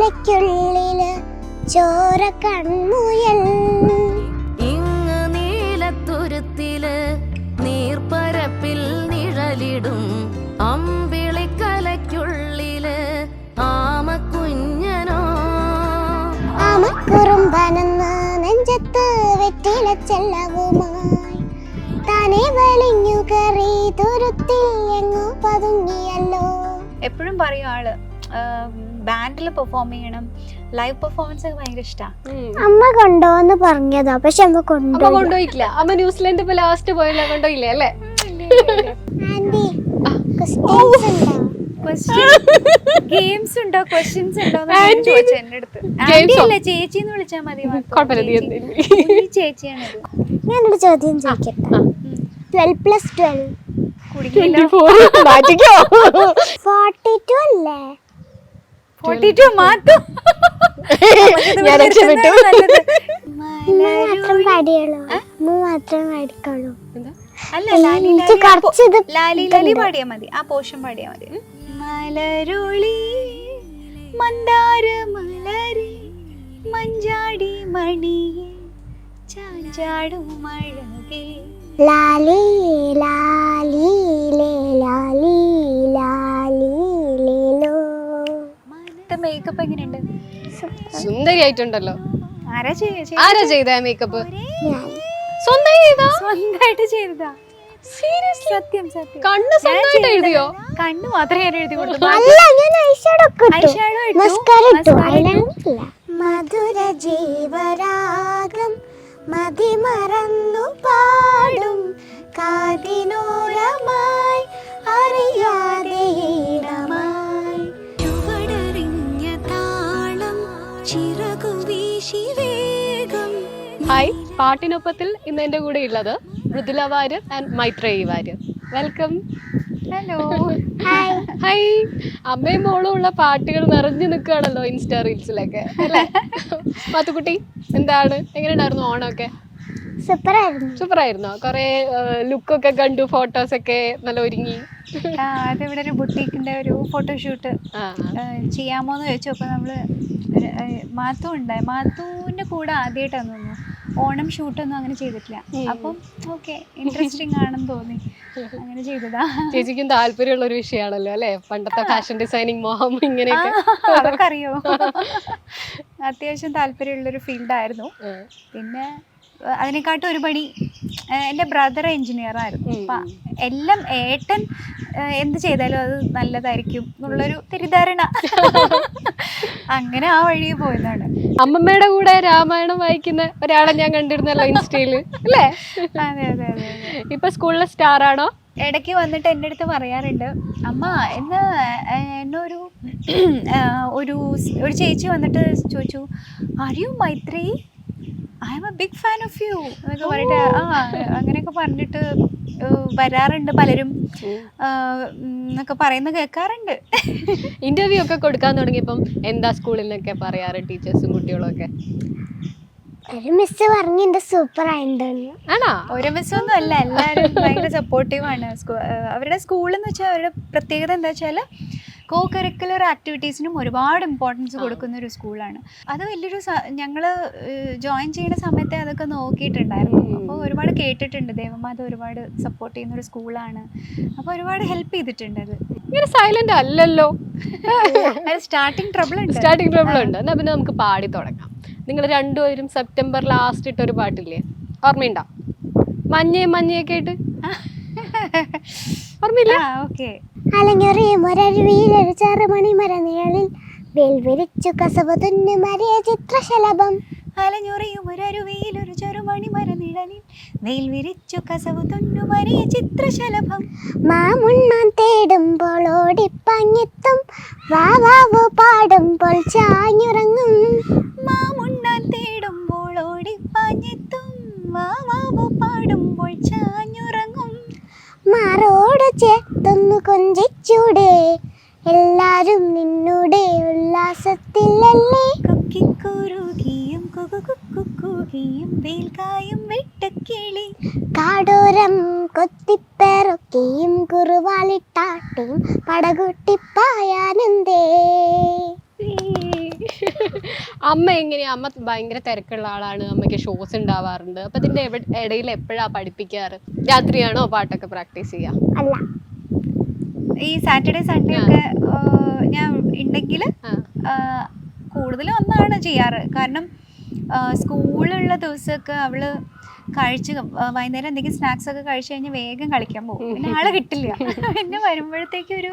കലയ്ക്കുള്ളില് ചോര കൺമുയൽ. ഇങ്ങ് നീലത്തുരുത്തില് നീർപ്പരപ്പിൽ നിഴലിടും അമ്പിളിക്കലയ്ക്കുള്ളില് ആമക്കുഞ്ഞനോ. ആമക്കുറുമ്പനെന്ന് നെഞ്ചത്ത് വെറ്റില ചെല്ലവുമായി താനെ വലിഞ്ഞു കയറി തുരുത്തിൽ എങ്ങോ പതുങ്ങിയല്ലോ. എപ്പോഴും പറയും ആള് ബാൻഡിൽ പെർഫോം ചെയ്യണം, ലൈവ് പെർഫോമൻസ് ഒക്കെ ഭയങ്കര ഇഷ്ടമാണ്. അമ്മ കൊണ്ടോന്ന് പറഞ്ഞതാ, പക്ഷെ അമ്മ കൊണ്ടുപോയില്ല. അമ്മ ന്യൂസിലൻഡ് ഇപ്പൊ ലാസ്റ്റ് പോയില്ല, കൊണ്ടുപോയില്ലേ അല്ലേ? ആന്റി ഗെയിംസ് ഉണ്ടോ, ക്വസ്റ്റ്യൻസ് ഉണ്ടോ ചോദിച്ചു എന്റെ അടുത്ത്. ആന്റി അല്ല, ചേച്ചിന്ന് വിളിച്ചാൽ മതി. ചേച്ചിയാണത്. ഞാനൊരു ചോദ്യം ചോദിക്കട്ടെ. 12+12 42 അല്ലേ? 42 മാത്രം മാത്രം പാടിക്കോളൂ. അല്ല, ലാലി പാടിയാ മതി, ആ പോർഷൻ പാടിയാ മതി. മലരുളി മന്ദാര മലരി മഞ്ചാടി മണിയെ ചാഞ്ചാടും മഴകേ ലാലി ലാലി ലേ ലാലി ലാലി ലേലോ. മേക്കപ്പ് എങ്ങനെയുണ്ട്? സുന്ദരിയായിട്ടുണ്ടല്ലോ. ആരാ ചെയ്ത മേക്കപ്പ്? സ്വന്തമായിട്ട് ചെയ്തതാ. സത്യം സത്യം. കണ്ണ് സ്വന്തമായിട്ട് എഴുതിയോ? കണ്ണ് മാത്രമേ ഞാൻ എഴുതി കൊടുത്തു. മധുര ജീവരാഗം മതിമറന്നു പാടും കാതിനോരമായി അറിയാതെ ഈണമായി ചുവടറിഞ്ഞ താളം ചിറകു വീശി വേഗം. ഹായ്, പാട്ടിനൊപ്പത്തിൽ ഇന്ന് എന്റെ കൂടെ ഉള്ളത് Mridula Warrier and Maitreyi Warrier. Welcome. Hello. Hi. അമ്മയും മോളും ഉള്ള പാട്ടുകൾ നിറഞ്ഞു നിൽക്കുകയാണല്ലോ ഇൻസ്റ്റാ റീൽസിലൊക്കെ അല്ലേ? മാത്തുക്കുട്ടി, എന്താണ്, എങ്ങനെയുണ്ടായിരുന്നു ഓണമൊക്കെ? സൂപ്പർ ആയിരുന്നോ? കൊറേ ലുക്കൊക്കെ കണ്ടു, ഫോട്ടോസ് ഒക്കെ നല്ല ഒരുങ്ങി. അതിവിടെ ഒരു ബുട്ടീക്കിന്റെ ഒരു ഫോട്ടോഷൂട്ട് ചെയ്യാമോന്ന് ചോദിച്ചു. അപ്പൊ നമ്മള് മാത്തു ഉണ്ടായി, മാത്തുവിന്റെ കൂടെ ആദ്യമായിട്ടാന്ന് തോന്നുന്നു ഓണം ഷൂട്ടൊന്നും അങ്ങനെ ചെയ്തിട്ടില്ല. അപ്പം ഓക്കെ, ഇൻട്രസ്റ്റിംഗ് ആണെന്ന് തോന്നി, അങ്ങനെ ചെയ്തതാ. ചേച്ചിക്കും താല്പര്യമുള്ള ഒരു വിഷയമാണല്ലോ അല്ലെ, പണ്ടത്തെ ഫാഷൻ ഡിസൈനിങ് മോഹം ഇങ്ങനെയൊക്കെ. അതൊക്കെ അറിയോ? അത്യാവശ്യം താല്പര്യമുള്ളൊരു ഫീൽഡായിരുന്നു. പിന്നെ അതിനെക്കാട്ടും ഒരു പണി എൻ്റെ ബ്രദർ എൻജിനീയർ ആയിരുന്നു. അപ്പം എല്ലാം ഏട്ടൻ എന്ത് ചെയ്താലും അത് നല്ലതായിരിക്കും എന്നുള്ളൊരു തെറ്റിദ്ധാരണ. അങ്ങനെ ആ വഴി പോയതാണ്. അമ്മമ്മയുടെ കൂടെ രാമായണം വായിക്കുന്ന ഒരാളെ ഞാൻ കണ്ടിരുന്നല്ലോ ഇൻസ്റ്റയില് അല്ലേ? അതെ അതെ അതെ. ഇപ്പൊ സ്കൂളിലെ സ്റ്റാർ ആണോ? ഇടയ്ക്ക് വന്നിട്ട് എൻ്റെ അടുത്ത് പറയാറുണ്ട്, അമ്മ എന്ന് എന്നൊരു ഒരു ചേച്ചി വന്നിട്ട് ചോദിച്ചു, are you Maithri? I am a big fan of you എന്നൊക്കെ പറഞ്ഞിട്ട് അങ്ങനെയൊക്കെ പറഞ്ഞിട്ട് വരാറുണ്ട് പലരും എന്നൊക്കെ പറയുന്നത് കേൾക്കാറുണ്ട്. ഇന്റർവ്യൂ ഒക്കെ കൊടുക്കാൻ തുടങ്ങിയപ്പം എന്താ സ്കൂളിൽ നിന്നൊക്കെ പറയാറ് ടീച്ചേഴ്സും കുട്ടികളും ഒക്കെ? ഒരു മിസ് പറഞ്ഞു എന്റെ സൂപ്പർ ആയിട്ടുണ്ടെന്ന്. ആണോ? ഒരു മിസ്സൊന്നും അല്ല, എല്ലാവരും ഭയങ്കര സപ്പോർട്ടീവാണ്. അവരുടെ സ്കൂളെന്ന് വെച്ചാൽ അവരുടെ പ്രത്യേകത എന്താ വെച്ചാൽ കോ കരിക്കുലർ ആക്ടിവിറ്റീസിനും ഒരുപാട് ഇമ്പോർട്ടൻസ് കൊടുക്കുന്ന ഒരു സ്കൂളാണ്. അത് വലിയൊരു ഞങ്ങൾ ജോയിൻ ചെയ്യുന്ന സമയത്തെ അതൊക്കെ നോക്കിയിട്ടുണ്ടായിരുന്നു. അപ്പോൾ ഒരുപാട് കേട്ടിട്ടുണ്ട്, ദേവമാത ഒരുപാട് സപ്പോർട്ട് ചെയ്യുന്ന ഒരു സ്കൂളാണ്. അപ്പോൾ ഒരുപാട് ഹെൽപ്പ് ചെയ്തിട്ടുണ്ട്. അത് ഇങ്ങനെ സൈലന്റ് അല്ലല്ലോ, സ്റ്റാർട്ടിങ് ട്രബിൾ ഉണ്ട്. എന്നാ പിന്നെ നമുക്ക് പാടി തുടങ്ങാം. നിങ്ങൾ രണ്ടുപേരും സെപ്റ്റംബർ ലാസ്റ്റ് ഇട്ടൊരു പാട്ടില്ലേ, ഓർമ്മയുണ്ടോ? മഞ്ഞയൊക്കെ ഇട്ട് ഓർമ്മയില്ല? ഓക്കെ. അലഞ്ഞൊറിയുമൊരരുവിയിലൊരു ചെറുമണിമരനിഴലിൽ വേൽവിരിച്ചു കസവ് തുന്നുമറിയ ചിത്രശലഭം. അലഞ്ഞൊറിയുമൊരരുവിയിലൊരു ചെറുമണിമരനിഴലിൽ വെയിൽ വിരിച്ചു കസവ് തുന്നുമറിയ ചിത്രശലഭം. മാമുണ്ണാൻ തേടുമ്പോൾ ഓടിപ്പാഞ്ഞെത്തും, വാവാവു പാടുമ്പോൾ ചാഞ്ഞുറങ്ങും. മാമുണ്ണാൻ തേടുമ്പോൾ ഓടിപ്പാഞ്ഞെത്തും, വാവാവു പാടുമ്പോൾ ചാഞ്ഞുറങ്ങും. മാറോട് ചേർത്തൊന്നു കൊഞ്ചിച്ചൂടെ, എല്ലാരും നിന്നുടെ ഉല്ലാസത്തിലല്ലേ. കൊക്കിക്കുറുകിയും കുകുകുക്കുകിയും വെയിൽക്കായും വെട്ടക്കിളി. കാടോരം കൊത്തിപ്പെറുക്കിയും കുറുവാലിട്ടാട്ടിയും പടകുട്ടിപ്പായാനെന്തേ. അമ്മ എങ്ങനെയാ? അമ്മ ഭയങ്കര തിരക്കുള്ള ആളാണ്, അമ്മയ്ക്ക് ഷോസ് ഉണ്ടാവാറുണ്ട്. അപ്പൊ ഇതിന്റെ ഇടയിൽ എപ്പോഴാ പഠിപ്പിക്കാറ്? രാത്രിയാണോ പാട്ടൊക്കെ പ്രാക്ടീസ് ചെയ്യാ? അല്ല, ഈ സാറ്റർഡേ സൺഡേ ഒക്കെ ഞാൻ ഉണ്ടെങ്കിൽ കൂടുതലും ഒന്നാണ് ചെയ്യാറ്. കാരണം സ്കൂളുള്ള ദിവസമൊക്കെ അവള് വൈകുന്നേരം എന്തെങ്കിലും സ്നാക്സ് ഒക്കെ കഴിച്ചു കഴിഞ്ഞാൽ വേഗം കളിക്കാൻ പോകും. പിന്നെ ആളെ കിട്ടില്ല. പിന്നെ വരുമ്പോഴത്തേക്ക് ഒരു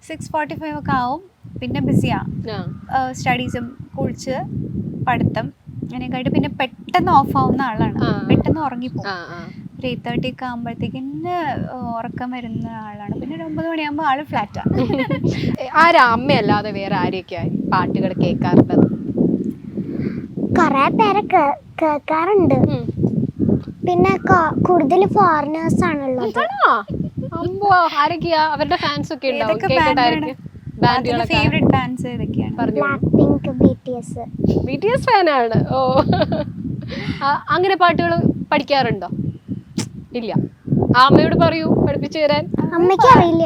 6:45 ഒക്കെ ആവും. പിന്നെ ബിസിയാണ്, സ്റ്റഡീസും കുളിച്ച് പഠിത്തം അങ്ങനെയൊക്കെ ആയിട്ട്. പിന്നെ പെട്ടെന്ന് ഓഫ് ആവുന്ന ആളാണ്, പെട്ടെന്ന് ഉറങ്ങിപ്പോകും. 8:30 ഒക്കെ ആകുമ്പോഴത്തേക്ക് പിന്നെ ഉറക്കം വരുന്ന ആളാണ്. പിന്നെ ഒരു 9 മണിയാകുമ്പോൾ ആള് ഫ്ലാറ്റാണ്. ആരാ അമ്മയല്ലാതെ വേറെ ആരെയൊക്കെയാ പാട്ടുകൾ കേൾക്കാറുള്ളത്? കൊറേ പേരെ കേൾക്കാറുണ്ട്. പിന്നെ കൂടുതൽ ഫോറിനേഴ്സ് ആണുള്ളത്. ആരൊക്കെയാ? അവരുടെ ഫാൻസ് ഒക്കെ ഉണ്ടാവും. ഫേവറേറ്റ് ബാൻഡ്സ് ഏതൊക്കെയാണ്? ബ്ലാക്ക്പിങ്ക്, BTS ഫാനാണ്. ഓ, അങ്ങനെ പാട്ടുകൾ പഠിക്കാറുണ്ടോ? ഇല്ല. അമ്മയോട് പറയൂ പഠിപ്പിച്ചു തരാൻ. അമ്മയ്ക്ക് അറിയില്ല.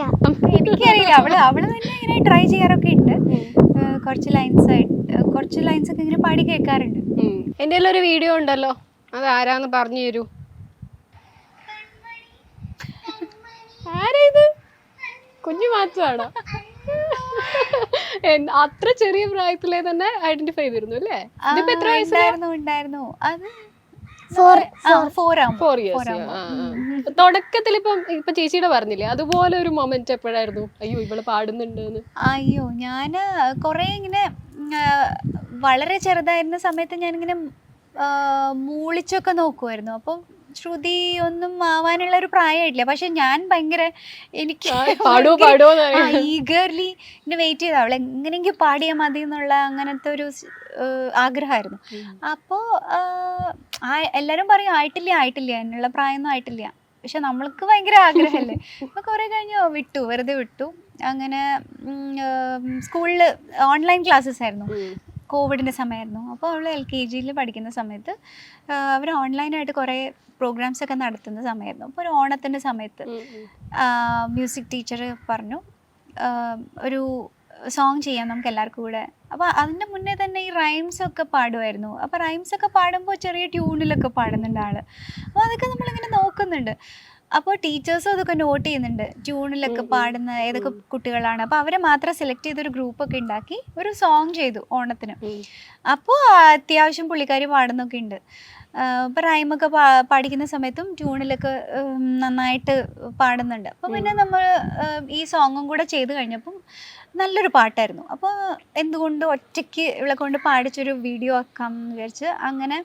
എനിക്കറിയില്ല. അവള് തന്നെ ഇങ്ങനെ ട്രൈ ചെയ്യാറൊക്കെ ഉണ്ട്. കുറച്ച് ലൈൻസ് ഒക്കെ ഇങ്ങനെ പാടി കേൾക്കാറുണ്ട്. എൻ്റെ ഒരു വീഡിയോ ഉണ്ടല്ലോ, അത് ആരാന്ന് പറഞ്ഞു തരൂ. ആരാ ഇത്? കുഞ്ഞു മാറ്റാണോ? അത്ര ചെറിയ പ്രായത്തിലെ തന്നെ ഐഡന്റിഫൈ ചെയ്തിരുന്നു അല്ലേ? ഇതിപ്പോ എത്ര വയസ്സായിരുന്നു? അത് 4 years. തുടക്കത്തിൽ ഇപ്പൊ ചേച്ചിയുടെ പറഞ്ഞില്ലേ, അതുപോലെ ഒരു മൊമെന്റ് എപ്പോഴായിരുന്നു? അയ്യോ ഇവള് പാടുന്നുണ്ട്. അയ്യോ, ഞാന് കൊറേ ഇങ്ങനെ വളരെ ചെറുതായിരുന്ന സമയത്ത് ഞാനിങ്ങനെ മൂളിച്ചൊക്കെ നോക്കുമായിരുന്നു. അപ്പം ശ്രുതി ഒന്നും ആവാനുള്ള ഒരു പ്രായമായിട്ടില്ല. പക്ഷെ ഞാൻ ഭയങ്കര എനിക്ക് ഈഗർലി ഇങ്ങനെ വെയിറ്റ് ചെയ്ത അവൾ എങ്ങനെയെങ്കിലും പാടിയാൽ മതി എന്നുള്ള അങ്ങനത്തെ ഒരു ആഗ്രഹമായിരുന്നു. അപ്പോൾ എല്ലാവരും പറയും ആയിട്ടില്ല, എന്നുള്ള പ്രായമൊന്നും ആയിട്ടില്ല. പക്ഷെ നമ്മൾക്ക് ഭയങ്കര ആഗ്രഹമല്ലേ. അപ്പോൾ കുറേ കഴിഞ്ഞ് വെറുതെ വിട്ടു. അങ്ങനെ സ്കൂളിൽ ഓൺലൈൻ ക്ലാസ്സസ് ആയിരുന്നു, കോവിഡിൻ്റെ സമയമായിരുന്നു. അപ്പോൾ അവൾ LKG പഠിക്കുന്ന സമയത്ത് അവർ ഓൺലൈനായിട്ട് കുറേ പ്രോഗ്രാംസ് ഒക്കെ നടത്തുന്ന സമയമായിരുന്നു. അപ്പോൾ ഒരു ഓണത്തിൻ്റെ സമയത്ത് മ്യൂസിക് ടീച്ചർ പറഞ്ഞു ഒരു സോങ് ചെയ്യാം നമുക്ക് എല്ലാവർക്കും കൂടെ. അപ്പോൾ അതിൻ്റെ മുന്നേ തന്നെ ഈ റൈംസ് ഒക്കെ പാടുമായിരുന്നു. അപ്പോൾ റൈംസ് ഒക്കെ പാടുമ്പോൾ ചെറിയ ട്യൂണിലൊക്കെ പാടുന്നുണ്ട് ആൾ. അപ്പോൾ അതൊക്കെ നമ്മളിങ്ങനെ നോക്കുന്നുണ്ട്. അപ്പോൾ ടീച്ചേഴ്സും അതൊക്കെ നോട്ട് ചെയ്യുന്നുണ്ട്, ട്യൂണിലൊക്കെ പാടുന്ന ഏതൊക്കെ കുട്ടികളാണ്. അപ്പോൾ അവരെ മാത്രം സെലക്ട് ചെയ്തൊരു ഗ്രൂപ്പൊക്കെ ഉണ്ടാക്കി ഒരു സോങ് ചെയ്തു ഓണത്തിന്. അപ്പോൾ അത്യാവശ്യം പുള്ളിക്കാരി പാടുന്നൊക്കെ ഉണ്ട്. ഇപ്പോൾ റൈമൊക്കെ പഠിക്കുന്ന സമയത്തും ട്യൂണിലൊക്കെ നന്നായിട്ട് പാടുന്നുണ്ട്. അപ്പോൾ പിന്നെ നമ്മൾ ഈ സോങ്ങും കൂടെ ചെയ്ത് കഴിഞ്ഞപ്പം നല്ലൊരു പാട്ടായിരുന്നു. അപ്പോൾ എന്തുകൊണ്ട് ഒറ്റയ്ക്ക് ഇവളെ കൊണ്ട് പാടിച്ചൊരു വീഡിയോ ആക്കാം എന്ന് വിചാരിച്ച് അങ്ങനെ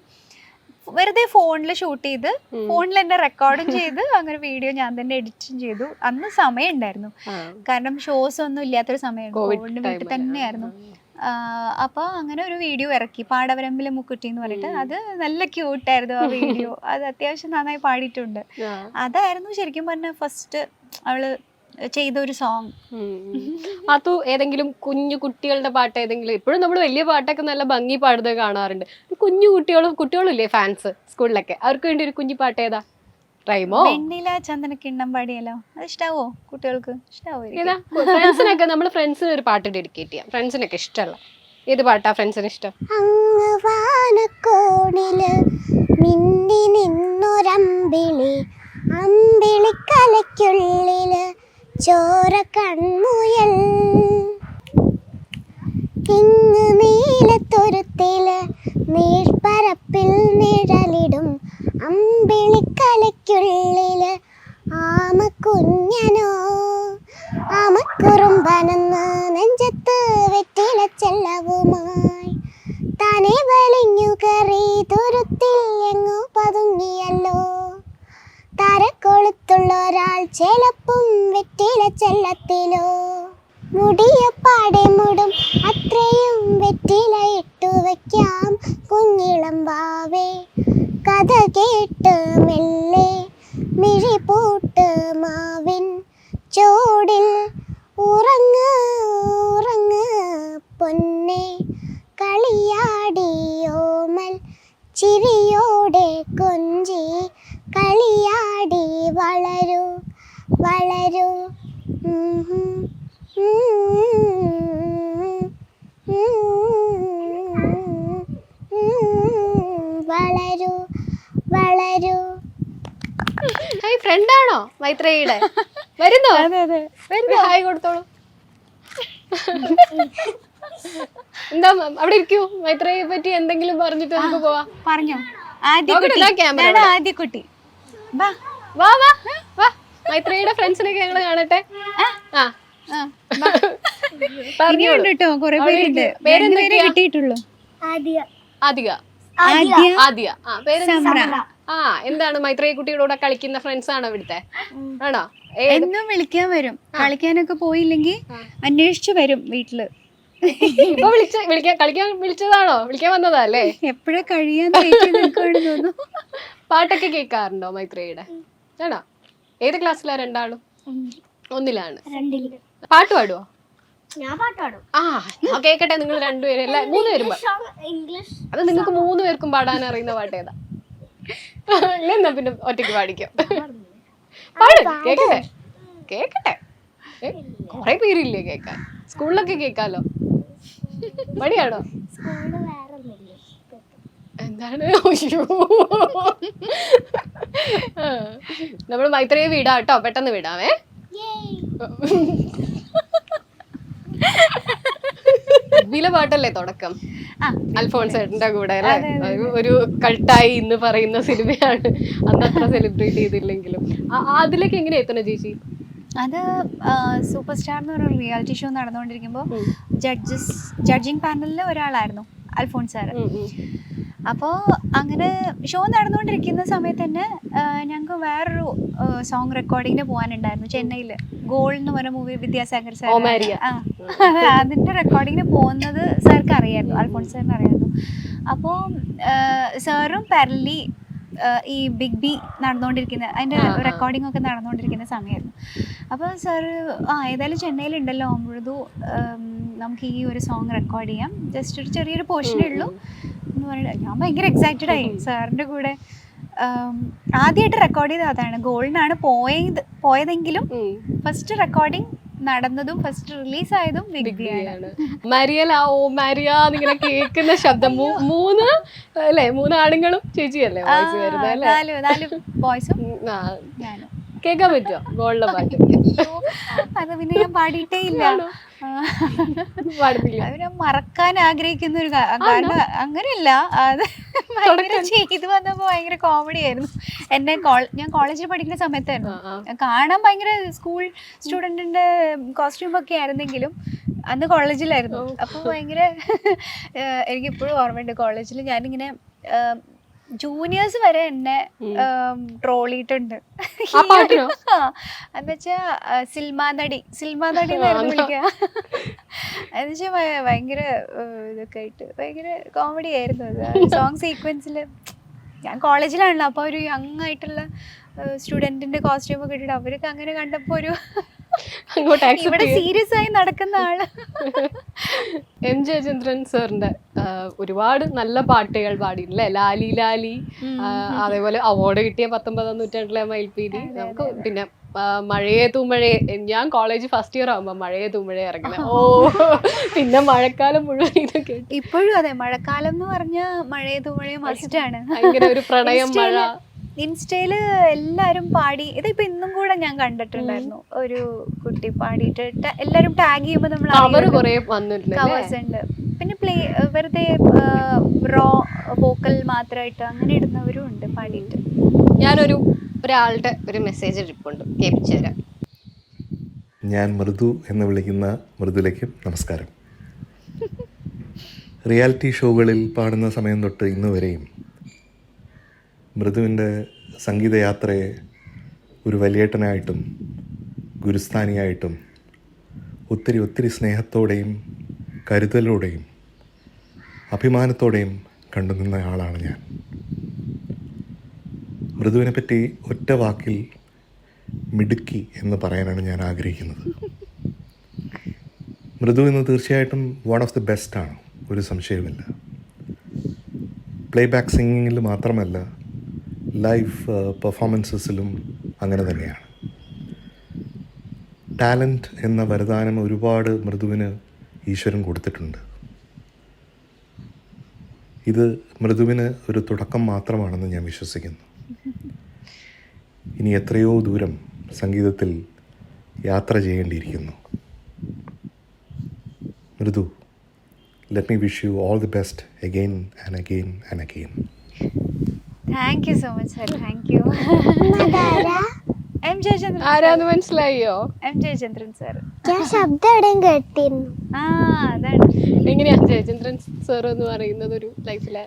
വെറുതെ ഫോണിൽ ഷൂട്ട് ചെയ്ത് ഫോണിൽ തന്നെ റെക്കോർഡും ചെയ്ത് അങ്ങനെ വീഡിയോ ഞാൻ തന്നെ എഡിറ്റും ചെയ്തു. അന്ന് സമയം ഉണ്ടായിരുന്നു, കാരണം ഷോസ് ഒന്നും ഇല്ലാത്തൊരു സമയമായിരുന്നു, കോവിഡിൻ്റെ വീട്ടിൽ തന്നെയായിരുന്നു. അപ്പോൾ അങ്ങനെ ഒരു വീഡിയോ ഇറക്കി, പാടവരമ്പിലെ മുക്കുറ്റി എന്ന് പറഞ്ഞിട്ട്. അത് നല്ല ക്യൂട്ടായിരുന്നു ആ വീഡിയോ. അത് അത്യാവശ്യം നന്നായി പാടിയിട്ടുണ്ട്. അതായിരുന്നു ശരിക്കും പറഞ്ഞാൽ ഫസ്റ്റ് അവള് ചെയ്ത ഒരു സോങ്. അത് ഏതെങ്കിലും കുഞ്ഞു കുട്ടികളുടെ പാട്ട് ഏതെങ്കിലും? ഇപ്പോഴും നമ്മൾ വലിയ പാട്ടൊക്കെ നല്ല ഭംഗി പാടുന്നത് കാണാറുണ്ട്. കുഞ്ഞു കുട്ടികളും ഇല്ലേ ഫാൻസ് സ്കൂളിലൊക്കെ, അവർക്ക് വേണ്ടി ഒരു കുഞ്ഞു പാട്ട് ഏതാ? റൈമോ? വെണ്ണില ചന്ദനക്കിണ്ണം പാടിയല്ലോ, അത് ഇഷ്ടാവോ കുട്ടികൾക്ക്? ഫ്രണ്ട്സിനൊക്കെ നമ്മൾ ഫ്രണ്ട്സിന് ഒരു പാട്ട് ഡെഡിക്കേറ്റ് ചെയ്യാം. ഫ്രണ്ട്സിനൊക്കെ ഇഷ്ടമല്ല ഏത് പാട്ടാ ഫ്രണ്ട്സിന് ഇഷ്ടം? മിന്നി നിന്നൊരമ്പിളി, അമ്പിളിക്കലയ്ക്കുള്ളില് ചോര കൺമുയൽ, ഇങ്ങ് നീലത്തുരുത്തില് നീർപ്പരപ്പിൽ നിഴലിടും അമ്പിളിക്കലയ്ക്കുള്ളില് ആമക്കുഞ്ഞനോ, ആമക്കുറുമ്പനെന്ന് നെഞ്ചത്ത് വെറ്റില ചെല്ലവുമായി താനെ വലിഞ്ഞു കയറി തുരുത്തിൽ എങ്ങോ പതുങ്ങിയല്ലോ. തരക്കൊളുത്തുള്ള ഒരാൾ ചെലപ്പും വെറ്റില ചെല്ലത്തിലോ, മുടിയപ്പാടെ മുടും അത്രയും വെറ്റില ഇട്ടു വയ്ക്കാം കുഞ്ഞിളം വാവേ. കഥ കേട്ട് മെല്ലെ മിഴി പൂട്ട് മാവിൻ ചോടിൽ ഉറങ്ങ് ഉറങ്ങ് പൊന്നെ, കളിയാടിയോമൽ ചിരിയോടെ കൊഞ്ചി കളിയാടി വളരൂ വളരൂ. Mm-hmm. Mm-hmm. Mm-hmm. വളരൂ. ഹായ്, ഫ്രണ്ടാണോ മൈത്രേയിയുടെ? വരുന്നോ? അതെ അതെ ഹായ് കൊടുത്തോളൂ. എന്താ അവിടെ ഇരിക്കൂ. മൈത്രേയെ പറ്റി എന്തെങ്കിലും പറഞ്ഞിട്ട് നമുക്ക് പോവാം. പറഞ്ഞോ. ക്യാമറ ആദ്യക്കുട്ടി വാ വാ വാ വാ. മൈത്രേയുടെ ഫ്രണ്ട്സിനൊക്കെ ഞങ്ങള് കാണട്ടെ. ആ ഇനിയുണ്ട് കേട്ടോ, കുറെ പേരുണ്ട്. പേര് കിട്ടിയിട്ടുള്ളൂ. ആദിക. ആദ്യ. ആ പേര് ആ എന്താണ് മൈത്രേയ കുട്ടിയുടെ കൂടെ കളിക്കുന്ന ഫ്രണ്ട്സ് ആണോ ഇവിടുത്തെ? ആണോ? എന്നും വിളിക്കാൻ വരും. കളിക്കാനൊക്കെ പോയില്ലെങ്കിൽ അന്വേഷിച്ചു വരും വീട്ടില്. ഇപ്പൊ കളിക്കാൻ വിളിച്ചതാണോ? വിളിക്കാൻ വന്നതാ അല്ലേ? എപ്പോഴാ കഴിയാന്ന് തോന്നുന്നു. പാട്ടൊക്കെ കേൾക്കാറുണ്ടോ മൈത്രേയുടെ? ആണോ? ഏത് ക്ലാസ്സിലാ? രണ്ടാളും ഒന്നിലാണ്. പാട്ട് പാടുവോ? ഞാൻ പാട്ടാടും. ആ കേക്കട്ടെ. നിങ്ങൾ രണ്ടുപേരും അല്ല 3 പേരും അത് നിങ്ങൾക്ക് 3 പേർക്കും പാടാൻ അറിയുന്ന പാട്ട് ഏതാ? എന്നാ പിന്നെ ഒറ്റയ്ക്ക് പാടിക്കോ. പാട്, കേക്കട്ടെ കേക്കട്ടെ. കൊറേ പേരില്ലേ കേക്കാൻ? സ്കൂളിലൊക്കെ കേക്കാലോ. മടിയാണോ? എന്താണ്? നമ്മൾ മൈത്രേയെ വിടാം കേട്ടോ, പെട്ടെന്ന് വിടാവേ. വില പാട്ടല്ലേ തുടക്കം? അൽഫോൺസ് ഏട്ടന്റെ കൂടെ ഒരു കൾട്ടായി ഇന്ന് പറയുന്ന സിനിമയാണ്. അന്ന് അത്ര സെലിബ്രേറ്റ് ചെയ്തില്ലെങ്കിലും അതിലേക്ക് എങ്ങനെ എത്തണം ചേച്ചി? അത് സൂപ്പർ സ്റ്റാർ എന്ന് പറഞ്ഞ റിയാലിറ്റി ഷോ നടന്നുകൊണ്ടിരിക്കുമ്പോൾ ജഡ്ജിങ് പാനലിൽ ഒരാളായിരുന്നു അൽഫോൺസ് സാറ്. അപ്പോൾ അങ്ങനെ ഷോ നടന്നുകൊണ്ടിരിക്കുന്ന സമയത്ത് തന്നെ ഞങ്ങൾക്ക് വേറൊരു സോങ് റെക്കോർഡിങ്ങിന് പോകാനുണ്ടായിരുന്നു ചെന്നൈയിൽ. ഗോൾ എന്ന് പറഞ്ഞ മൂവി വിദ്യാസാഗർ സാർ, അതിൻ്റെ റെക്കോർഡിങ്ങിന് പോകുന്നത് സാർക്ക് അറിയായിരുന്നു, അൽഫോൺസ് സാറിന് അറിയായിരുന്നു. അപ്പോൾ സാറും പാരലി ഈ ബിഗ് ബി നടന്നുകൊണ്ടിരിക്കുന്ന അതിൻ്റെ റെക്കോർഡിംഗ് ഒക്കെ നടന്നുകൊണ്ടിരിക്കുന്ന സമയമായിരുന്നു. അപ്പോൾ സാറ് ഏതായാലും ചെന്നൈയിലുണ്ടല്ലോ മൃദു, നമുക്ക് ഈ ഒരു സോങ് റെക്കോർഡ് ചെയ്യാം, ജസ്റ്റ് ഒരു ചെറിയൊരു പോർഷനേ ഉള്ളൂ എന്ന് പറഞ്ഞിട്ട് ഞാൻ ഭയങ്കര എക്സൈറ്റഡ് ആയി സാറിൻ്റെ കൂടെ. ആദ്യമായിട്ട് റെക്കോർഡ് ചെയ്തത് അതാണ്. ഗോൾഡിനാണ് പോയതെങ്കിലും ഫസ്റ്റ് റെക്കോർഡിങ് നടന്നതും ഫസ്റ്റ് റിലീസ് ആയതും ബിഗ് ബി ആണ്. മരിയൽ ഓ മരിയാന്നിങ്ങനെ കേൾക്കുന്ന ശബ്ദം 3 ആണുങ്ങളും ചേച്ചിയല്ലേ വോയിസ് വരുന്നത്? 4 ബോയ്സും ഞാനും. കേൾക്കാൻ പറ്റുമോ ഗോൾഡിലെ പാട്ട്? അത് പിന്നെ ഞാൻ പാടിയിട്ടേ ഇല്ല. അത് ഞാൻ മറക്കാൻ ആഗ്രഹിക്കുന്ന ഒരു കാരണം അങ്ങനെയല്ല, അത് ചെയ്തു വന്നപ്പോ ഭയങ്കര കോമഡി ആയിരുന്നു. എന്നെ ഞാൻ കോളേജിൽ പഠിക്കുന്ന സമയത്തായിരുന്നു. കാണാൻ ഭയങ്കര സ്കൂൾ സ്റ്റുഡന്റിന്റെ കോസ്റ്റ്യൂം ഒക്കെ ആയിരുന്നെങ്കിലും അന്ന് കോളേജിലായിരുന്നു. അപ്പൊ ഭയങ്കര എനിക്കിപ്പോഴും ഓർമ്മയുണ്ട്. കോളേജിൽ ഞാനിങ്ങനെ ജൂനിയേഴ്സ് വരെ എന്നെ ട്രോളിയിട്ടുണ്ട്. എന്നുവെച്ചാ സിൽമാ നടി എന്നായിരുന്നു വിളിക്കുക. എന്നുവെച്ചാ ഭയങ്കര ഇതൊക്കെ ആയിട്ട് ഭയങ്കര കോമഡി ആയിരുന്നു അത്. സോങ് സീക്വൻസിൽ ഞാൻ കോളേജിലാണല്ലോ, അപ്പോൾ ഒരു യങ് ആയിട്ടുള്ള സ്റ്റുഡൻറ്റിൻ്റെ കോസ്റ്റ്യൂം ഒക്കെ ഇട്ടിട്ട് അവരൊക്കെ അങ്ങനെ കണ്ടപ്പോൾ ഒരു ഇവിടെ സീരിയസ് ആയി നടക്കുന്ന ആള്. എം ജയചന്ദ്രൻ സാറിന്റെ ഒരുപാട് നല്ല പാട്ടുകൾ പാടിയില്ലേ? ലാലി ലാലി, അതേപോലെ അവാർഡ് കിട്ടിയ 19-ാം നൂറ്റാണ്ടിലെ മയിൽപ്പീലി. നമുക്ക് പിന്നെ മഴയെ തൂമഴയെ, ഞാൻ കോളേജ് ഫസ്റ്റ് ഇയർ ആകുമ്പോ മഴയെ തൂമഴയെ ഇറങ്ങുന്നത്. പിന്നെ മഴക്കാലം മുഴുവൻ ഇതൊക്കെ. ഇപ്പോഴും അതെ, മഴക്കാലം എന്ന് പറഞ്ഞാൽ മഴയെ തൂമഴയെ മസ്റ്റാണ്. ഭയങ്കര ഒരു പ്രണയം മഴ. ഇൻസ്റ്റയില് എല്ലാരും പാടി, ഇതിപ്പോ ഇന്നും കൂടെ ഞാൻ കണ്ടിട്ടുണ്ടായിരുന്നു, ഒരു കുട്ടി പാടിയിട്ട് എല്ലാരും ടാഗ് ചെയ്യുമ്പോ നമ്മൾ കവേഴ്സ് ഉണ്ട്. പിന്നെ വെറുതെ റോ വോക്കൽ മാത്രമായിട്ട് അങ്ങനെ ഇടുന്നവരും ഉണ്ട് പാടിയിട്ട്. ഒരാളുടെ ഒരു മെസ്സേജ് ഇരിപ്പുണ്ട്, കേൾപ്പിച്ചു തരാം. ഞാൻ മൃദു എന്ന് വിളിക്കുന്ന മൃദുലയ്ക്ക് നമസ്കാരം. റിയാലിറ്റി ഷോകളിൽ പാടുന്ന സമയം തൊട്ട് ഇന്ന് വരെയും മൃദുവിൻ്റെ സംഗീതയാത്രയെ ഒരു വലിയേട്ടനായിട്ടും ഗുരുസ്ഥാനിയായിട്ടും ഒത്തിരി സ്നേഹത്തോടെയും കരുതലോടെയും അഭിമാനത്തോടെയും കണ്ടുനിന്ന ആളാണ് ഞാൻ. മൃദുവിനെ പറ്റി ഒറ്റ വാക്കിൽ മിടുക്കി എന്ന് പറയാനാണ് ഞാൻ ആഗ്രഹിക്കുന്നത്. മൃദു എന്ന് തീർച്ചയായിട്ടും വൺ ഓഫ് ദി ബെസ്റ്റാണ്, ഒരു സംശയവുമില്ല. പ്ലേബാക്ക് സിംഗിങ്ങിൽ മാത്രമല്ല, ലൈവ് പെർഫോമൻസസിലും അങ്ങനെ തന്നെയാണ്. ടാലൻറ്റ് എന്ന വരദാനം ഒരുപാട് മൃദുവിന് ഈശ്വരൻ കൊടുത്തിട്ടുണ്ട്. ഇത് മൃദുവിന് ഒരു തുടക്കം മാത്രമാണെന്ന് ഞാൻ വിശ്വസിക്കുന്നു. ഇനി എത്രയോ ദൂരം സംഗീതത്തിൽ യാത്ര ചെയ്യേണ്ടിയിരിക്കുന്നു. മൃദു, let me wish you all the best again and again and again. Thank you so much sir. Thank you. M Jayachandran. ആരാന്ന് മനസ്സിലായോ? M Jayachandran sir. ഞാൻ ശബ്ദം എവിടെയും കേട്ടിരുന്നു. ആ അതാണ്. എങ്ങനെയാ ജയചന്ദ്രൻ സാർ എന്ന് പറയുന്നത് ഒരു ലൈഫിലെ?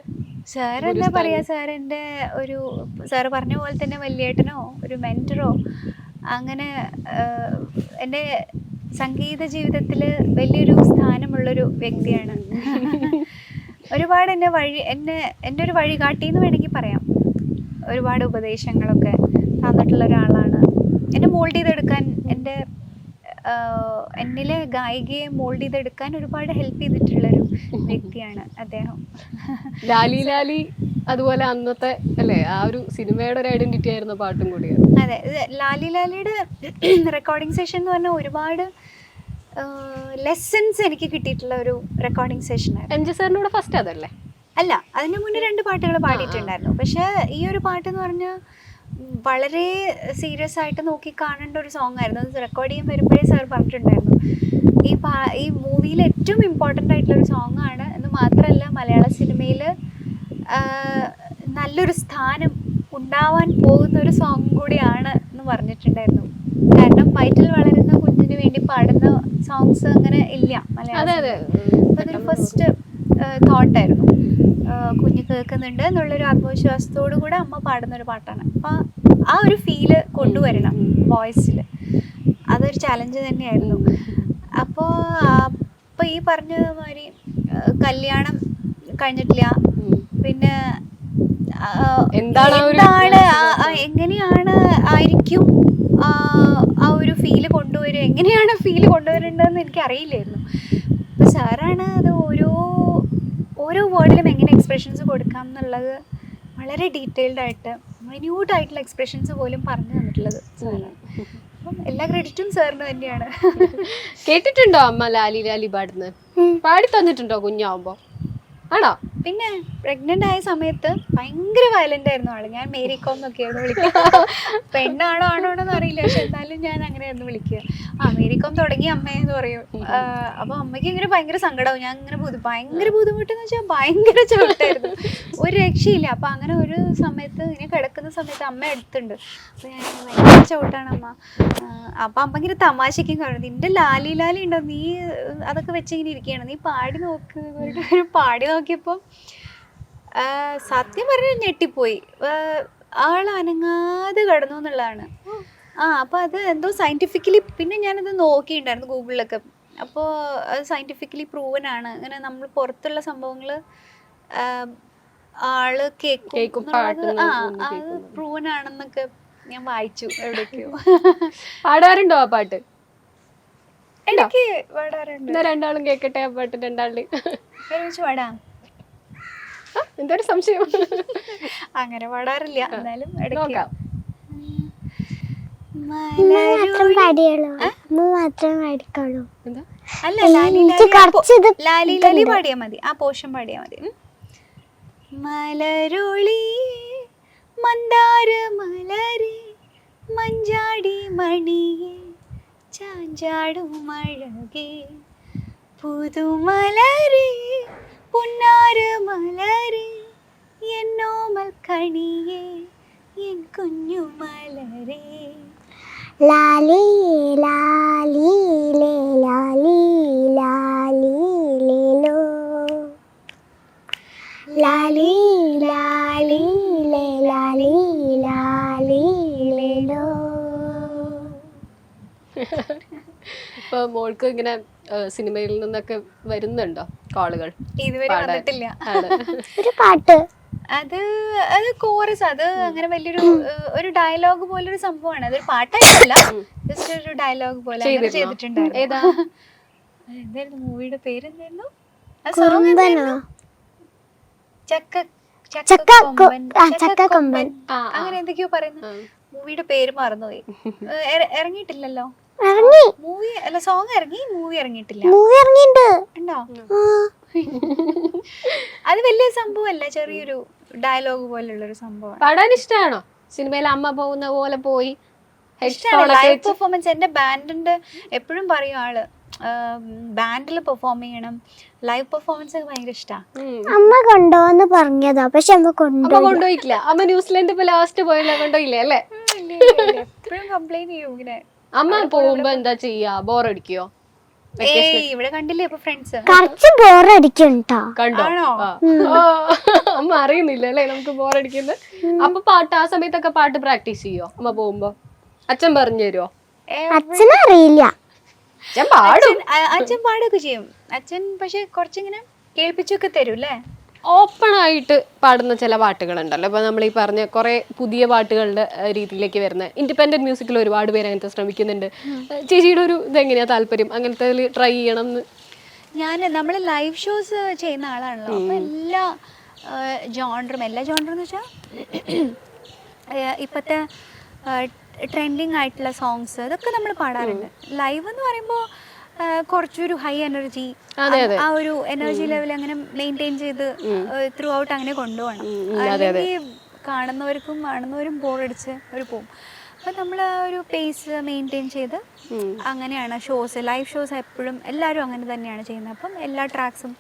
സാർ എന്താ പറയാ, സാർ എൻ്റെ ഒരു സാറ് പറഞ്ഞ പോലെ തന്നെ വലിയേട്ടനോ ഒരു മെൻറ്ററോ അങ്ങനെ എൻ്റെ സംഗീത ജീവിതത്തിൽ വലിയൊരു സ്ഥാനമുള്ളൊരു വ്യക്തിയാണ്. ഒരുപാട് എൻ്റെ ഒരു വഴികാട്ടി എന്ന് വേണമെങ്കിൽ പറയാം. ഒരുപാട് ഉപദേശങ്ങളൊക്കെ തന്നിട്ടുള്ള ഒരാളാണ്. എന്നെ മോൾഡ് ചെയ്തെടുക്കാൻ, എന്നിലെ ഗായികയെ മോൾഡ് ചെയ്തെടുക്കാൻ ഒരുപാട് ഹെൽപ്പ് ചെയ്തിട്ടുള്ളൊരു വ്യക്തിയാണ് അദ്ദേഹം. ലാലി ലാലി അതുപോലെ അന്നത്തെ അല്ലേ ആ ഒരു സിനിമയുടെ ഒരു ഐഡന്റിറ്റി ആയിരുന്ന പാട്ടും കൂടിയാണ്. അതെ, ലാലി ലാലിയുടെ റെക്കോർഡിംഗ് സെഷൻ എന്ന് പറഞ്ഞാൽ ഒരുപാട് ലെസൺസ് എനിക്ക് കിട്ടിയിട്ടുള്ള ഒരു റെക്കോർഡിംഗ് സെഷനായിരുന്നു. എം ജി സാറിനോട് ഫസ്റ്റ് അതല്ലേ? അല്ല, അതിന് മുന്നേ 2 പാട്ടുകൾ പാടിയിട്ടുണ്ടായിരുന്നു. പക്ഷേ ഈ ഒരു പാട്ട് എന്ന് പറഞ്ഞാൽ വളരെ സീരിയസ് ആയിട്ട് നോക്കി കാണേണ്ട ഒരു സോങ് ആയിരുന്നു. അത് റെക്കോർഡ് ചെയ്യാൻ വരുമ്പോഴേ സാർ പറഞ്ഞിട്ടുണ്ടായിരുന്നു ഈ മൂവിയിൽ ഏറ്റവും ഇമ്പോർട്ടൻ്റ് ആയിട്ടുള്ളൊരു സോങ് ആണ് എന്ന് മാത്രമല്ല മലയാള സിനിമയിൽ നല്ലൊരു സ്ഥാനം ഉണ്ടാവാൻ പോകുന്ന ഒരു സോങ് കൂടിയാണ് എന്ന് പറഞ്ഞിട്ടുണ്ടായിരുന്നു. കാരണം വയറ്റിൽ വളരുന്ന കുഞ്ഞിന് വേണ്ടി പാടുന്ന സോങ്സ് അങ്ങനെ ഇല്ല മലയാളം. അതൊരു ഫസ്റ്റ് തോട്ടായിരുന്നു. കുഞ്ഞ് കേൾക്കുന്നുണ്ട് എന്നുള്ളൊരു ആത്മവിശ്വാസത്തോടു കൂടെ അമ്മ പാടുന്നൊരു പാട്ടാണ്. അപ്പോൾ ആ ഒരു ഫീല് കൊണ്ടുവരണം വോയിസിൽ. അതൊരു ചലഞ്ച് തന്നെയായിരുന്നു. അപ്പോൾ ഈ പറഞ്ഞ മാതിരി കല്യാണം കഴിഞ്ഞിട്ടില്ല, പിന്നെ എങ്ങനെയാണ് ആയിരിക്കും ആ ഒരു ഫീല് കൊണ്ടുവരിക, എങ്ങനെയാണ് ഫീല് കൊണ്ടുവരേണ്ടതെന്ന് എനിക്കറിയില്ലായിരുന്നു. അപ്പോൾ സാറാണ് അത് ഓരോ വേർഡിലും എങ്ങനെ എക്സ്പ്രഷൻസ് കൊടുക്കാം എന്നുള്ളത് വളരെ ഡീറ്റെയിൽഡ് ആയിട്ട് മൈന്യൂട്ടായിട്ടുള്ള എക്സ്പ്രഷൻസ് പോലും പറഞ്ഞു തന്നിട്ടുള്ളത് സാറാണ്. അപ്പം എല്ലാ ക്രെഡിറ്റും സാറിന് തന്നെയാണ്. കേട്ടിട്ടുണ്ടോ അമ്മ ലാലി ലാലി പാടുന്നത്? പാടി തന്നിട്ടുണ്ടോ കുഞ്ഞാവുമ്പോ? ആണോ? പിന്നെ പ്രഗ്നന്റ് ആയ സമയത്ത് ഭയങ്കര വയലന്റ് ആയിരുന്നു ആള്. ഞാൻ മേരി കോം എന്നൊക്കെയായിരുന്നു വിളിക്കുക. പെണ്ണാണോ ആണോന്ന് അറിയില്ല, പക്ഷെ എന്നാലും ഞാൻ അങ്ങനെയായിരുന്നു വിളിക്കുക. മേരി കോം തുടങ്ങി അമ്മയെന്ന് പറയും. അപ്പൊ അമ്മയ്ക്ക് ഇങ്ങനെ ഭയങ്കര സങ്കടവും. ഞാൻ ഇങ്ങനെ ഭയങ്കര ബുദ്ധിമുട്ടെന്ന് വെച്ചാൽ ഭയങ്കര ചവിട്ടായിരുന്നു, ഒരു രക്ഷയില്ല. അപ്പൊ അങ്ങനെ ഒരു സമയത്ത് ഇങ്ങനെ കിടക്കുന്ന സമയത്ത് അമ്മ അടുത്തുണ്ട്. അപ്പൊ ഞാൻ ഭയങ്കര ചവിട്ടാണ് അമ്മ. അപ്പൊ അമ്മ ഇങ്ങനെ തമാശയ്ക്കും കാണുന്നത്, നിന്റെ ലാലി ലാലി ഉണ്ടോ, നീ അതൊക്കെ വെച്ചിങ്ങനെ ഇരിക്കുകയാണ്, നീ പാടി നോക്ക്. പാടി നോക്കിയപ്പോൾ സത്യം പറഞ്ഞാൽ ഞെട്ടിപ്പോയി. ആൾ അനങ്ങാതെ കിടന്നു എന്നുള്ളതാണ്. അപ്പോൾ അത് എന്തോ സയൻറ്റിഫിക്കലി, പിന്നെ ഞാനത് നോക്കിയിട്ടുണ്ടായിരുന്നു ഗൂഗിളിലൊക്കെ. അപ്പോൾ അത് സയൻറ്റിഫിക്കലി പ്രൂവൻ ആണ്. അങ്ങനെ നമ്മൾ പുറത്തുള്ള സംഭവങ്ങൾ ആള് കേൾക്കും, അത് പ്രൂവൻ ആണെന്നൊക്കെ ഞാൻ വായിച്ചു എവിടേക്കോ. പാടാറുണ്ടോ ആ പാട്ട്? ഇടയ്ക്ക് പാടാറുണ്ട്. രണ്ടാളും കേക്കട്ടെ ആ പാട്ട്, രണ്ടാളും ഒരുമിച്ച് പാടാം. എന്തൊരു സംശയം. അങ്ങനെ പാടാറില്ല, എന്നാലും നോക്കാം. അല്ല, ലാലി ലാലി പാടിയാ മതി, ആ പോഷൻ പാടിയാ മതി. മലരൊളി മന്ദാര മലരെ മഞ്ചാടി മണിയെ ചാഞ്ചാടും മഴകേ പുതുമലരെ പുന്നാര മലരെ എന്നോമൽ കണിയെ എൻ കുഞ്ഞു മലരെ. ലാലി ലാലി ലേ ലാലി ലാലി ലേലോ ലാലി ലാലി ലേ ലാലി ലാലി ലേലോ. ഇപ്പൊ മോൾക്ക് ഇങ്ങനെ സിനിമയിൽ നിന്നൊക്കെ വരുന്നുണ്ടോ കോളുകൾ? ഇതുവരെ വന്നിട്ടില്ല. ഒരു പാട്ട്, അത് കോറസ്, അത് അങ്ങനെ ഒരു ഡയലോഗ് പോലൊരു സംഭവമാണ്. അതൊരു പാട്ടായിട്ടല്ല, ജസ്റ്റ് ഒരു ഡയലോഗ് പോലെ ചെയ്തിട്ടുണ്ടായിരുന്നു. എന്തായിരുന്നു മൂവിയുടെ പേരെന്തായിരുന്നു? ചക്കക്കൊമ്പൻ അങ്ങനെ എന്തൊക്കെയോ പറയുന്നു. മൂവിയുടെ പേര് മറന്നുപോയി. ഇറങ്ങിയിട്ടില്ലല്ലോ മൂവി, അല്ല സോങ് ഇറങ്ങി, മൂവി ഇറങ്ങിയിട്ടില്ല. ഉണ്ടോ? അത് വലിയ സംഭവമല്ല, ചെറിയൊരു ഡയലോഗ് പോലുള്ളൊരു സംഭവം. പാടാൻ ഇഷ്ടമാണോ സിനിമയിൽ അമ്മ പോകുന്ന പോലെ പോയി ലൈവ് പെർഫോമൻസ്. എന്റെ ബാൻഡിന്റെ എപ്പോഴും പറയും ആള് ബാൻഡിൽ പെർഫോം ചെയ്യണം, ലൈവ് പെർഫോമൻസ് ഒക്കെ ഭയങ്കര ഇഷ്ടമാണ്. അമ്മ കൊണ്ടുപോന്ന് പറഞ്ഞതാ, പക്ഷെ അമ്മ കൊണ്ടുപോയില്ല. അമ്മ ന്യൂസിലൻഡ് ഇപ്പൊ ലാസ്റ്റ് പോയില്ല, കൊണ്ടുപോയില്ലേ അല്ലേ? എപ്പോഴും കംപ്ലൈന്റ് ചെയ്യും ഇങ്ങനെ. അമ്മ പോകുമ്പോ എന്താ ചെയ്യാ? ബോറടിക്കോ? ഇവിടെ കണ്ടില്ലേ ഇപ്പൊ ഫ്രണ്ട്സ് കുറച്ച് ബോറടിക്കുംട്ടോ. കണ്ടോ? അമ്മ അറിയുന്നില്ല അല്ലേ നമുക്ക് ബോറടിക്കുന്നത്. അപ്പൊ പാട്ട് ആ സമയത്തൊക്കെ പാട്ട് പ്രാക്ടീസ് ചെയ്യോ അമ്മ പോകുമ്പോ? അച്ഛൻ പറഞ്ഞു തരുമോ? അച്ഛനറിയില്ല. അച്ഛൻ പാടുകയൊക്കെ ചെയ്യും. അച്ഛൻ പക്ഷെ കുറച്ചിങ്ങനെ കേൾപ്പിച്ചൊക്കെ തരും അല്ലേ? ഓപ്പൺ ആയിട്ട് പാടുന്ന ചില പാട്ടുകളുണ്ടല്ലോ. ഇപ്പൊ നമ്മൾ ഈ പറഞ്ഞ കുറെ പുതിയ പാട്ടുകളുടെ രീതിയിലേക്ക് വരുന്ന ഇൻഡിപെൻഡന്റ് മ്യൂസിക്കിൽ ഒരുപാട് പേര് അങ്ങനത്തെ ശ്രമിക്കുന്നുണ്ട്. ചേച്ചിയുടെ ഒരു ഇതെങ്ങനെയാ താല്പര്യം അങ്ങനത്തെ ട്രൈ ചെയ്യണം എന്ന്? നമ്മൾ ലൈവ് ഷോസ് ചെയ്യുന്ന ആളാണല്ലോ. അപ്പൊ എല്ലാ ജോണറും എന്ന് വെച്ചാൽ ഇപ്പോഴത്തെ ട്രെൻഡിങ് ആയിട്ടുള്ള സോങ്സ് അതൊക്കെ നമ്മൾ പാടാറുണ്ട്. ലൈവ് എന്ന് പറയുമ്പോൾ കുറച്ചൊരു ഹൈ എനർജി, ആ ഒരു എനർജി ലെവൽ അങ്ങനെ മെയിൻറ്റെയിൻ ചെയ്ത് ത്രൂ ഔട്ട് അങ്ങനെ കൊണ്ടുപോകണം. അല്ലെങ്കിൽ കാണുന്നവരും ബോറടിച്ച് അവർ പോകും. അപ്പം നമ്മൾ ഒരു പേസ് മെയിൻറ്റെയിൻ ചെയ്ത് അങ്ങനെയാണ് ലൈവ് ഷോസ് എപ്പോഴും എല്ലാവരും അങ്ങനെ തന്നെയാണ് ചെയ്യുന്നത്. അപ്പം എല്ലാ ട്രാക്സും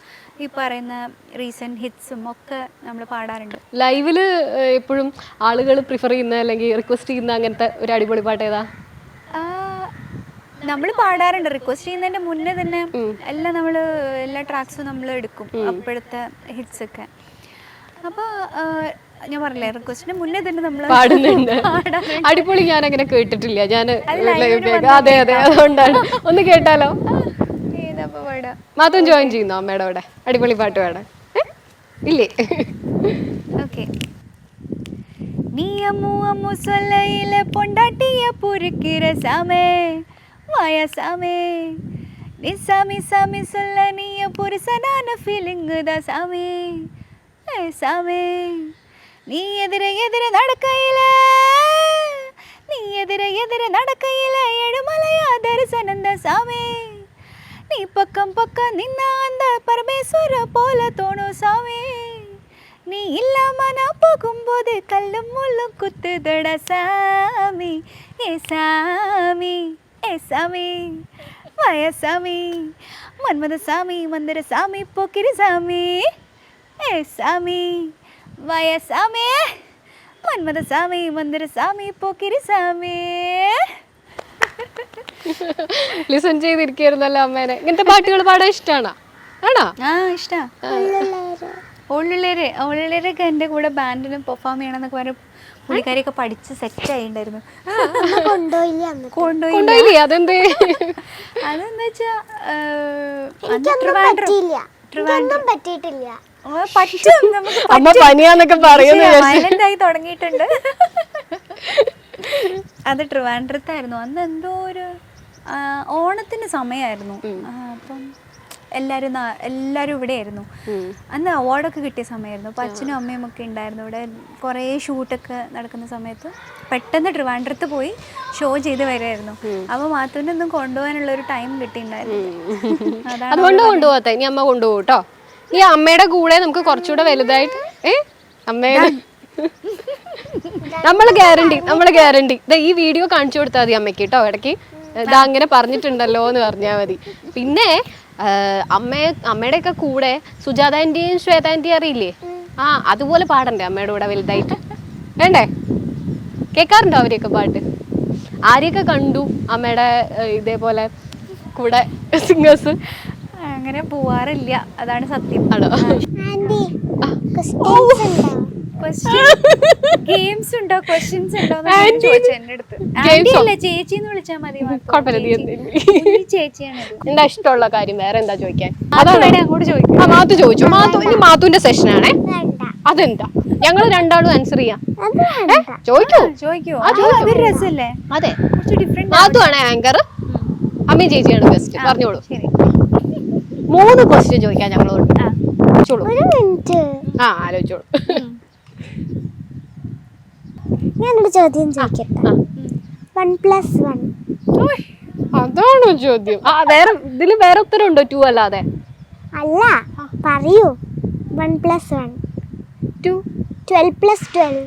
ഈ പറയുന്ന റീസെൻറ്റ് ഹിറ്റ്സും ഒക്കെ നമ്മൾ പാടാറുണ്ട്. ലൈവില് എപ്പോഴും ആളുകൾ പ്രിഫർ ചെയ്യുന്ന അല്ലെങ്കിൽ റിക്വസ്റ്റ് ചെയ്യുന്ന അങ്ങനത്തെ ഒരു അടിപൊളി പാട്ട് ഏതാ? നമ്മൾ പാടാറുണ്ട്. റിക്വസ്റ്റ് ചെയ്യുന്നതിന്റെ മുന്നേ തന്നെ എല്ലാ ട്രാക്സും നമ്മൾ എടുക്കും, അപ്പോഴത്തെ ഹിറ്റ്സ് ഒക്കെ. അപ്പോൾ ഞാൻ പറഞ്ഞില്ലേ റിക്വസ്റ്റിന് മുന്നേ തന്നെ നമ്മൾ പാടുന്നുണ്ട്. അടിപൊളി ഞാൻ അങ്ങനെ കേട്ടിട്ടില്ല. ഞാൻ അതെ അതുകൊണ്ടാണ്. ഒന്ന് കേട്ടാലോ? മാത്തും ജോയിൻ ചെയ്യുന്നോ അമ്മയുടെ കൂടെ? അടിപൊളി പാട്ട് പാടാൻ ഇല്ലേ? ഓക്കെ. നീ അമ്മു സൊല്ലയിലെ പൊണ്ടാട്ടിയ പുരുക്കിற സാമേ വയസാമേ നീ സാമി സൊല്ല നീയ പുരുഷനാன ഫീലിംഗ് ദ സാമേ സാമേ നീ എതിരെ നടക്കയില ഏഴുമലയാ ദർശനന്ദ സാമേ നീ പക്കം നിന്ന அந்த பரமேஸ்வர போல தோணும் சாமி நீ இல்லாம நான் போகும்போது கல்லும் முள்ளும் குத்துதட சாமி ஏ சாமி வயசாமி மன்மத சாமி மந்திர சாமி போக்கிரி சாமி ஏ சாமி വയസാമേ മന്മത സാമി മന്ദിര സാമി പോക്കിരി സാമി. ലിസൺ ചെയ്തിരിക്കായിരുന്നല്ലോ അമ്മേനെ. ഇങ്ങനത്തെ പാട്ടുകൾ പാടാൻ ഇഷ്ടമാണോ? ആണോ? ഇഷ്ടാ. ഓളുള്ളേരൊക്കെ എൻ്റെ കൂടെ ബാൻഡിന് പെർഫോം ചെയ്യണമെന്നൊക്കെ പറഞ്ഞ പുള്ളിക്കാരിയൊക്കെ പഠിച്ച് സെറ്റ് ആയിണ്ടായിരുന്നു. കൊണ്ടുപോയില്ലേ? അതെന്തേ? അതെന്താ വെച്ചാ പറ്റിയിട്ടില്ല. അമ്മ പനിയാന്നൊക്കെ പറയുന്നു. വയലന്റായി തുടങ്ങിയിട്ടുണ്ട്. അത് ട്രിവാൻഡ്രത്തായിരുന്നു. അന്ന് എന്തോ ഒരു ഓണത്തിന്റെ സമയമായിരുന്നു. അപ്പം എല്ലാവരും ഇവിടെ ആയിരുന്നു. അന്ന് അവാർഡൊക്കെ കിട്ടിയ സമയമായിരുന്നു. അപ്പം അച്ഛനും അമ്മയും ഒക്കെ ഉണ്ടായിരുന്നു ഇവിടെ. കുറേ ഷൂട്ടൊക്കെ നടക്കുന്ന സമയത്ത് പെട്ടെന്ന് ട്രിവാൻഡ്രത്ത് പോയി ഷോ ചെയ്ത് വരുമായിരുന്നു. അപ്പോൾ മാത്തുവിൻ്റെ ഒന്നും കൊണ്ടുപോകാനുള്ള ഒരു ടൈം കിട്ടിയിട്ടുണ്ടായിരുന്നു. അതുകൊണ്ട് കൊണ്ടുപോകാത്ത ഇനി അമ്മ കൊണ്ടുപോകും കേട്ടോ. ഈ അമ്മയുടെ കൂടെ നമുക്ക് കുറച്ചുകൂടെ വലുതായിട്ട് അമ്മയുടെ നമ്മള് ഗ്യാരണ്ടി ഈ വീഡിയോ കാണിച്ചു കൊടുത്താൽ മതി അമ്മയ്ക്ക് കേട്ടോ. ഇടയ്ക്ക് ഇതാ അങ്ങനെ പറഞ്ഞിട്ടുണ്ടല്ലോ എന്ന് പറഞ്ഞാൽ മതി. പിന്നെ അമ്മയുടെ ഒക്കെ കൂടെ സുജാത ആന്റിയും ശ്വേത ആന്റിയും അറിയില്ലേ? അതുപോലെ പാടണ്ടേ അമ്മയുടെ കൂടെ വലുതായിട്ട്? വേണ്ടേ? കേൾക്കാറുണ്ടോ അവരെയൊക്കെ പാട്ട്? ആരെയൊക്കെ കണ്ടു അമ്മയുടെ ഇതേപോലെ കൂടെ സിംഗേഴ്സ്? അങ്ങനെ പോവാറില്ല, അതാണ് സത്യം. ആണോ? ഗെയിംസ് ഉണ്ടോ, ക്വസ്റ്റ്യൻസ് ഉണ്ടോ എന്റെ അടുത്ത്. ചേച്ചി എന്ന് വിളിച്ചാൽ മതി. ചേച്ചിയാണ്. എന്താ ഇഷ്ടമുള്ള കാര്യം? വേറെ എന്താ ചോദിക്കാൻ? അങ്ങോട്ട് ചോദിക്കും. മാത്തു ചോദിച്ചു. ഇനി മാത്തുവിന്റെ സെഷനാണേ. അതെന്താ? ഞങ്ങൾ രണ്ടാളും ആൻസർ ചെയ്യാം. ചോദിക്കോ? അതൊരു രസമല്ലേ? അതെ, മാത്തു ആണ് ആങ്കർ, അമ്മയും ചേച്ചിയാണ് ബെസ്റ്റ്. പറഞ്ഞോളൂ. 3 ക്വസ്റ്റ്യൻ ചോദിക്കാം ഞങ്ങളോട്. ആലോചിച്ചോളൂ. ഞാനൊരു ചോദ്യം ചോദിക്കട്ടെ. 1+1 അതാണോ ചോദ്യം? ഇതില് വേറെ ഉത്തരം ഉണ്ടോ? 2 അല്ലാതെ? അല്ല, പറയൂ. 1+1 2. 12+12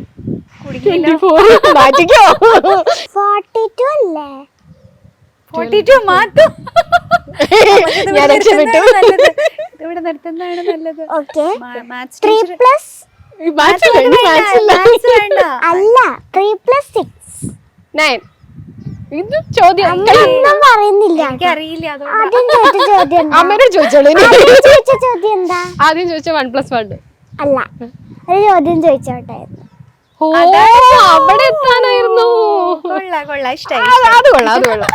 മാറ്റിക്കോ 42 അല്ലേ? 42 മാറ്റും. ഞാൻ രക്ഷപ്പെട്ടു. ഇവിടെ നിർത്തുന്നതാണ് നല്ലത്. ഓക്കെ. മാത്സ് 3 പ്ലസ് അല്ല 3 പ്ലസ് 6 9. ഇത് ചോദ്യം ഒന്നും പറയുന്നില്ല. എനിക്കറിയില്ല. ആദ്യം ചോദിച്ച ചോദ്യം എന്താ? അമ്മേനെ ചോദിച്ചോളൂ. ആദ്യം ചോദിച്ച ചോദ്യം എന്താ? ആദ്യം ചോദിച്ച 1+1. അല്ല, ഒരു ചോദ്യം ചോദിച്ചോട്ടെ. ഓ അവിടെ എത്താനായിരുന്നു. കൊള്ളാം, ഇഷ്ടായി. അത് കൊള്ളാം.